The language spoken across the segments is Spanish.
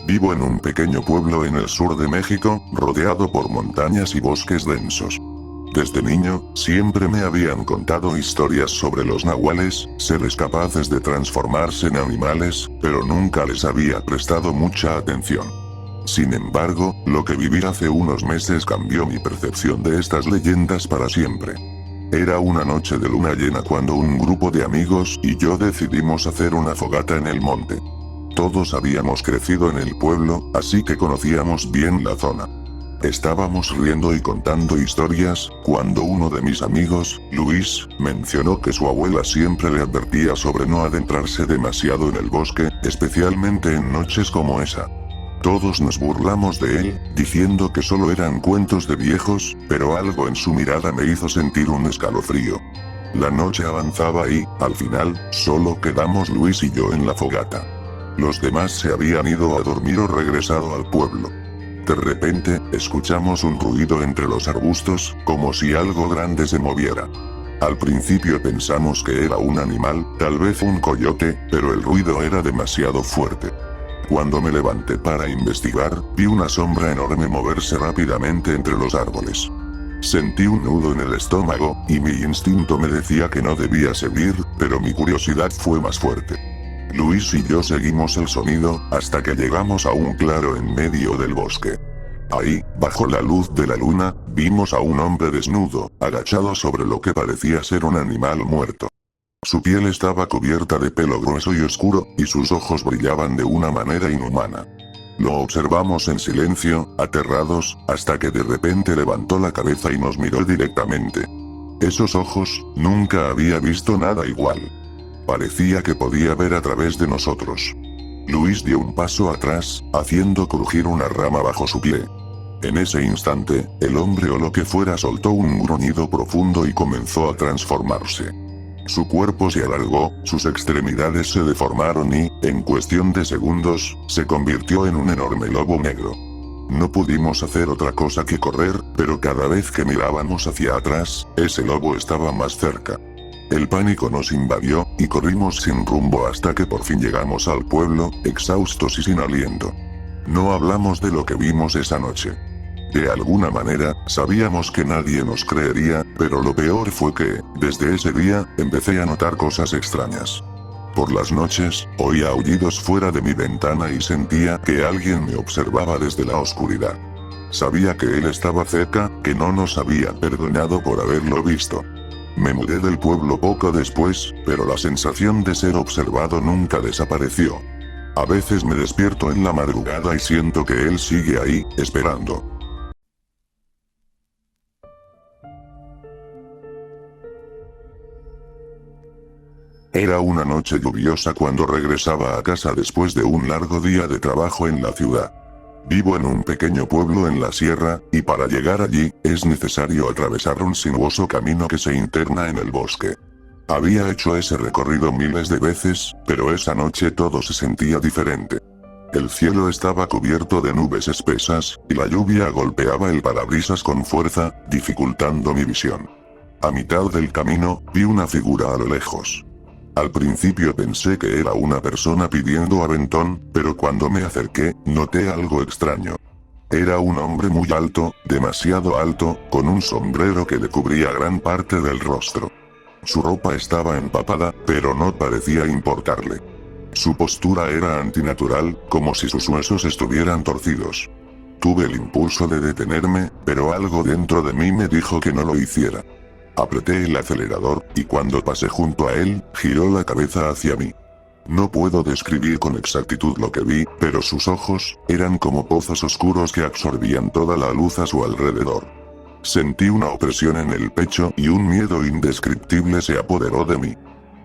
Vivo en un pequeño pueblo en el sur de México, rodeado por montañas y bosques densos. Desde niño, siempre me habían contado historias sobre los nahuales, seres capaces de transformarse en animales, pero nunca les había prestado mucha atención. Sin embargo, lo que viví hace unos meses cambió mi percepción de estas leyendas para siempre. Era una noche de luna llena cuando un grupo de amigos y yo decidimos hacer una fogata en el monte. Todos habíamos crecido en el pueblo, así que conocíamos bien la zona. Estábamos riendo y contando historias, cuando uno de mis amigos, Luis, mencionó que su abuela siempre le advertía sobre no adentrarse demasiado en el bosque, especialmente en noches como esa. Todos nos burlamos de él, diciendo que solo eran cuentos de viejos, pero algo en su mirada me hizo sentir un escalofrío. La noche avanzaba y, al final, solo quedamos Luis y yo en la fogata. Los demás se habían ido a dormir o regresado al pueblo. De repente, escuchamos un ruido entre los arbustos, como si algo grande se moviera. Al principio pensamos que era un animal, tal vez un coyote, pero el ruido era demasiado fuerte. Cuando me levanté para investigar, vi una sombra enorme moverse rápidamente entre los árboles. Sentí un nudo en el estómago, y mi instinto me decía que no debía seguir, pero mi curiosidad fue más fuerte. Luis y yo seguimos el sonido, hasta que llegamos a un claro en medio del bosque. Ahí, bajo la luz de la luna, vimos a un hombre desnudo, agachado sobre lo que parecía ser un animal muerto. Su piel estaba cubierta de pelo grueso y oscuro, y sus ojos brillaban de una manera inhumana. Lo observamos en silencio, aterrados, hasta que de repente levantó la cabeza y nos miró directamente. Esos ojos, nunca había visto nada igual. Parecía que podía ver a través de nosotros. Luis dio un paso atrás, haciendo crujir una rama bajo su pie. En ese instante, el hombre o lo que fuera soltó un gruñido profundo y comenzó a transformarse. Su cuerpo se alargó, sus extremidades se deformaron y, en cuestión de segundos, se convirtió en un enorme lobo negro. No pudimos hacer otra cosa que correr, pero cada vez que mirábamos hacia atrás, ese lobo estaba más cerca. El pánico nos invadió, y corrimos sin rumbo hasta que por fin llegamos al pueblo, exhaustos y sin aliento. No hablamos de lo que vimos esa noche. De alguna manera, sabíamos que nadie nos creería, pero lo peor fue que, desde ese día, empecé a notar cosas extrañas. Por las noches, oía aullidos fuera de mi ventana y sentía que alguien me observaba desde la oscuridad. Sabía que él estaba cerca, que no nos había perdonado por haberlo visto. Me mudé del pueblo poco después, pero la sensación de ser observado nunca desapareció. A veces me despierto en la madrugada y siento que él sigue ahí, esperando. Era una noche lluviosa cuando regresaba a casa después de un largo día de trabajo en la ciudad. Vivo en un pequeño pueblo en la sierra, y para llegar allí, es necesario atravesar un sinuoso camino que se interna en el bosque. Había hecho ese recorrido miles de veces, pero esa noche todo se sentía diferente. El cielo estaba cubierto de nubes espesas, y la lluvia golpeaba el parabrisas con fuerza, dificultando mi visión. A mitad del camino, vi una figura a lo lejos. Al principio pensé que era una persona pidiendo aventón, pero cuando me acerqué, noté algo extraño. Era un hombre muy alto, demasiado alto, con un sombrero que le cubría gran parte del rostro. Su ropa estaba empapada, pero no parecía importarle. Su postura era antinatural, como si sus huesos estuvieran torcidos. Tuve el impulso de detenerme, pero algo dentro de mí me dijo que no lo hiciera. Apreté el acelerador, y cuando pasé junto a él, giró la cabeza hacia mí. No puedo describir con exactitud lo que vi, pero sus ojos, eran como pozos oscuros que absorbían toda la luz a su alrededor. Sentí una opresión en el pecho y un miedo indescriptible se apoderó de mí.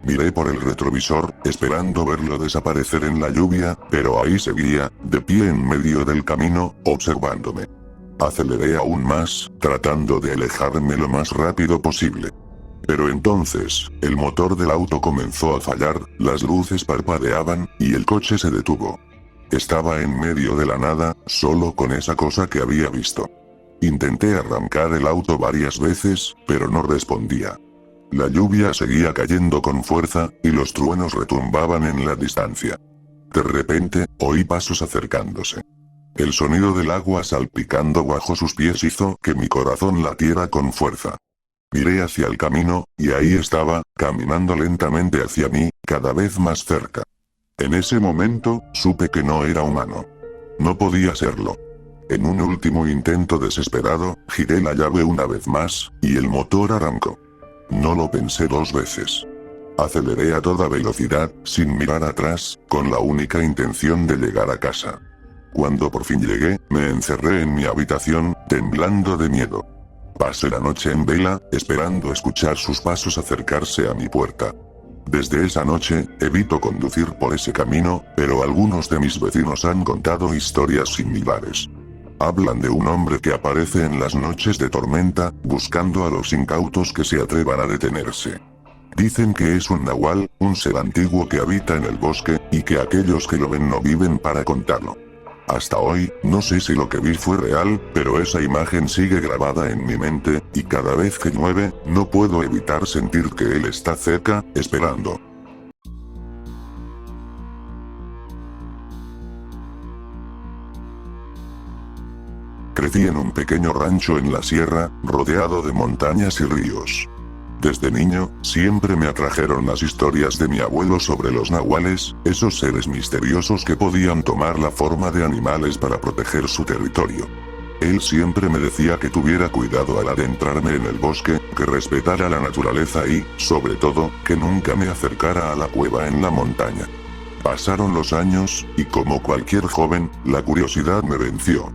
Miré por el retrovisor, esperando verlo desaparecer en la lluvia, pero ahí seguía, de pie en medio del camino, observándome. Aceleré aún más, tratando de alejarme lo más rápido posible. Pero entonces, el motor del auto comenzó a fallar, las luces parpadeaban, y el coche se detuvo. Estaba en medio de la nada, solo con esa cosa que había visto. Intenté arrancar el auto varias veces, pero no respondía. La lluvia seguía cayendo con fuerza, y los truenos retumbaban en la distancia. De repente, oí pasos acercándose. El sonido del agua salpicando bajo sus pies hizo que mi corazón latiera con fuerza. Miré hacia el camino, y ahí estaba, caminando lentamente hacia mí, cada vez más cerca. En ese momento, supe que no era humano. No podía serlo. En un último intento desesperado, giré la llave una vez más, y el motor arrancó. No lo pensé dos veces. Aceleré a toda velocidad, sin mirar atrás, con la única intención de llegar a casa. Cuando por fin llegué, me encerré en mi habitación, temblando de miedo. Pasé la noche en vela, esperando escuchar sus pasos acercarse a mi puerta. Desde esa noche, evito conducir por ese camino, pero algunos de mis vecinos han contado historias similares. Hablan de un hombre que aparece en las noches de tormenta, buscando a los incautos que se atrevan a detenerse. Dicen que es un nahual, un ser antiguo que habita en el bosque, y que aquellos que lo ven no viven para contarlo. Hasta hoy, no sé si lo que vi fue real, pero esa imagen sigue grabada en mi mente, y cada vez que llueve, no puedo evitar sentir que él está cerca, esperando. Crecí en un pequeño rancho en la sierra, rodeado de montañas y ríos. Desde niño, siempre me atrajeron las historias de mi abuelo sobre los nahuales, esos seres misteriosos que podían tomar la forma de animales para proteger su territorio. Él siempre me decía que tuviera cuidado al adentrarme en el bosque, que respetara la naturaleza y, sobre todo, que nunca me acercara a la cueva en la montaña. Pasaron los años, y como cualquier joven, la curiosidad me venció.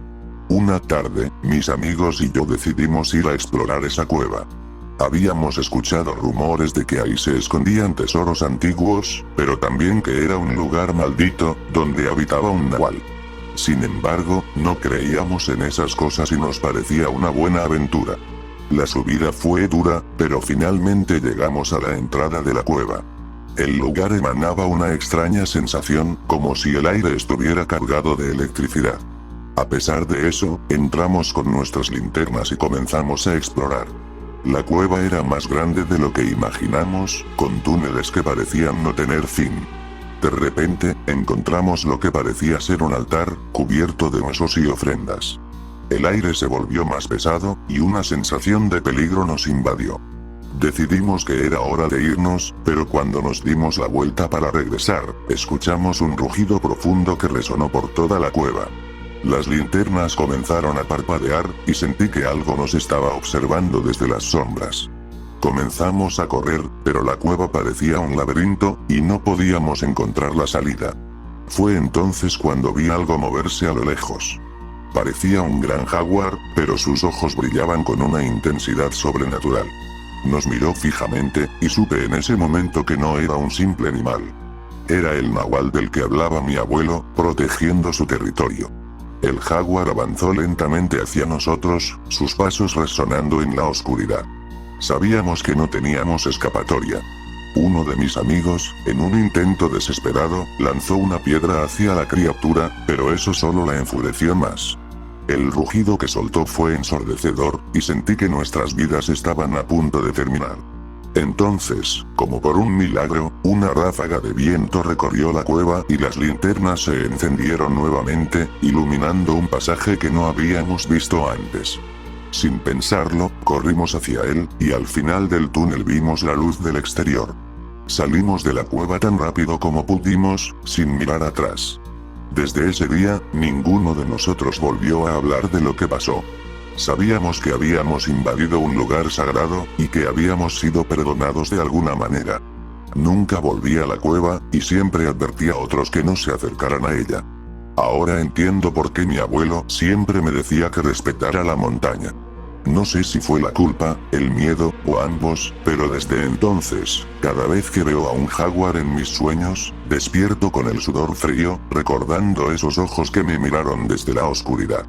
Una tarde, mis amigos y yo decidimos ir a explorar esa cueva. Habíamos escuchado rumores de que ahí se escondían tesoros antiguos, pero también que era un lugar maldito, donde habitaba un nahual. Sin embargo, no creíamos en esas cosas y nos parecía una buena aventura. La subida fue dura, pero finalmente llegamos a la entrada de la cueva. El lugar emanaba una extraña sensación, como si el aire estuviera cargado de electricidad. A pesar de eso, entramos con nuestras linternas y comenzamos a explorar. La cueva era más grande de lo que imaginamos, con túneles que parecían no tener fin. De repente, encontramos lo que parecía ser un altar, cubierto de huesos y ofrendas. El aire se volvió más pesado, y una sensación de peligro nos invadió. Decidimos que era hora de irnos, pero cuando nos dimos la vuelta para regresar, escuchamos un rugido profundo que resonó por toda la cueva. Las linternas comenzaron a parpadear, y sentí que algo nos estaba observando desde las sombras. Comenzamos a correr, pero la cueva parecía un laberinto, y no podíamos encontrar la salida. Fue entonces cuando vi algo moverse a lo lejos. Parecía un gran jaguar, pero sus ojos brillaban con una intensidad sobrenatural. Nos miró fijamente, y supe en ese momento que no era un simple animal. Era el nahual del que hablaba mi abuelo, protegiendo su territorio. El jaguar avanzó lentamente hacia nosotros, sus pasos resonando en la oscuridad. Sabíamos que no teníamos escapatoria. Uno de mis amigos, en un intento desesperado, lanzó una piedra hacia la criatura, pero eso solo la enfureció más. El rugido que soltó fue ensordecedor, y sentí que nuestras vidas estaban a punto de terminar. Entonces, como por un milagro, una ráfaga de viento recorrió la cueva y las linternas se encendieron nuevamente, iluminando un pasaje que no habíamos visto antes. Sin pensarlo, corrimos hacia él, y al final del túnel vimos la luz del exterior. Salimos de la cueva tan rápido como pudimos, sin mirar atrás. Desde ese día, ninguno de nosotros volvió a hablar de lo que pasó. Sabíamos que habíamos invadido un lugar sagrado, y que habíamos sido perdonados de alguna manera. Nunca volví a la cueva, y siempre advertí a otros que no se acercaran a ella. Ahora entiendo por qué mi abuelo siempre me decía que respetara la montaña. No sé si fue la culpa, el miedo, o ambos, pero desde entonces, cada vez que veo a un jaguar en mis sueños, despierto con el sudor frío, recordando esos ojos que me miraron desde la oscuridad.